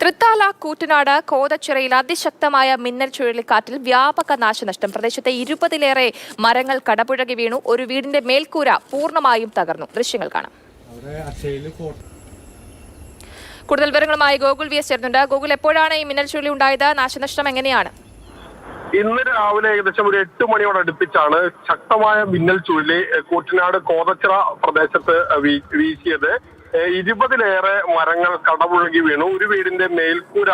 തൃത്താല, കൂറ്റനാട്, കോതച്ചിറയിൽ അതിശക്തമായ മിന്നൽ ചുഴലിക്കാറ്റിൽ വ്യാപക നാശനഷ്ടം. പ്രദേശത്തെ 20-ലേറെ മരങ്ങൾ കടപുഴകി വീണു. ഒരു വീടിന്റെ മേൽക്കൂര പൂർണ്ണമായും തകർന്നു. ദൃശ്യങ്ങൾ കാണാം. കൂടുതൽ വിവരങ്ങളുമായി ഗോകുൽ വി എസ് ചേർന്നുണ്ട്. ഗോകുൽ, എപ്പോഴാണ് ഈ മിന്നൽ ചുഴലി ഉണ്ടായത്? നാശനഷ്ടം എങ്ങനെയാണ്? ഇന്ന് രാവിലെ ഏകദേശം ഒരു 8 മണിയോട് അടുപ്പിച്ചാണ് ശക്തമായ മിന്നൽ ചുഴലി കൂറ്റനാട് കോതച്ചിറ പ്രദേശത്ത് വീശിയത്. 20-ലേറെ മരങ്ങൾ കടപുഴകി വീണു. ഒരു വീടിന്റെ മേൽക്കൂര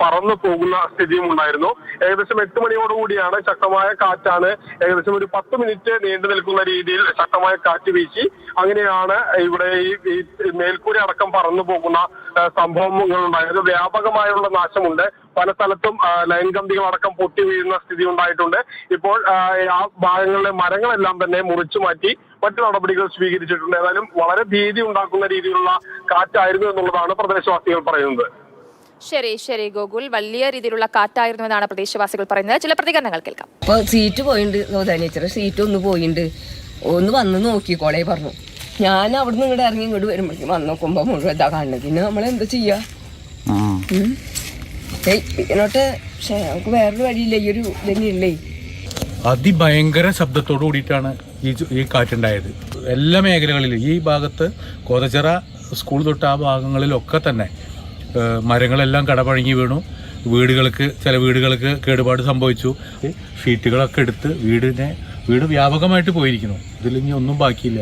പറന്നു പോകുന്ന സ്ഥിതിയും ഉണ്ടായിരുന്നു. ഏകദേശം 8 മണിയോടുകൂടിയാണ് ശക്തമായ കാറ്റാണ്. ഏകദേശം ഒരു 10 മിനിറ്റ് നീണ്ടു നിൽക്കുന്ന രീതിയിൽ ശക്തമായ കാറ്റ് വീശി. അങ്ങനെയാണ് ഇവിടെ ഈ മേൽക്കൂര അടക്കം പറന്നു പോകുന്ന സംഭവങ്ങൾ ഉണ്ടായത്. വ്യാപകമായുള്ള നാശമുണ്ട്. പല സ്ഥലത്തും ലൈൻ കമ്പികളടക്കം പൊട്ടി വീഴുന്ന സ്ഥിതി ഉണ്ടായിട്ടുണ്ട്. ഇപ്പോൾ ആ ഭാഗങ്ങളിലെ മരങ്ങളെല്ലാം തന്നെ മുറിച്ചു മാറ്റി മറ്റു നടപടികൾ സ്വീകരിച്ചിട്ടുണ്ട്. ഏതായാലും വളരെ ഭീതി ഉണ്ടാക്കുന്ന രീതിയിലുള്ള കാറ്റായിരുന്നു എന്നുള്ളതാണ് പ്രദേശവാസികൾ പറയുന്നത്. ശരി ഗോകുൽ, വലിയ രീതിയിലുള്ള കാറ്റായിരുന്നു എന്നാണ് പ്രദേശവാസികൾ പറയുന്നത്. ചില പ്രതികരണങ്ങൾ കേൾക്കാം. ഇപ്പൊ സീറ്റ് പോയിട്ടുണ്ട്, സീറ്റ് ഒന്ന് പോയിട്ടുണ്ട്, ഒന്ന് വന്ന് നോക്കിക്കോളെ പറഞ്ഞു. ഞാൻ അവിടുന്ന് ഇങ്ങോട്ട് ഇറങ്ങി ഇങ്ങോട്ട് വരുമ്പോഴേക്കും വന്ന് നോക്കുമ്പോ മുഴുവൻ ഇതാ കാണുന്നത്. പിന്നെ നമ്മളെന്താ ചെയ്യാ? ഇതിനോട്ട് നമുക്ക് വേറൊരു വഴിയില്ല. ഈ ഒരു തന്നെയുള്ളേ. അതിഭയങ്കര ശബ്ദത്തോടു കൂടിയിട്ടാണ് ഈ കാറ്റുണ്ടായത്. എല്ലാ മേഖലകളിലും ഈ ഭാഗത്ത് കോതച്ചിറ സ്കൂൾ തൊട്ട് ആ ഭാഗങ്ങളിലൊക്കെ തന്നെ മരങ്ങളെല്ലാം കടപഴങ്ങി വീണു. ചില വീടുകൾക്ക് കേടുപാട് സംഭവിച്ചു. ഷീറ്റുകളൊക്കെ എടുത്ത് വീട് വ്യാപകമായിട്ട് പോയിരിക്കുന്നു. ഇതിൽ ഇനി ഒന്നും ബാക്കിയില്ല.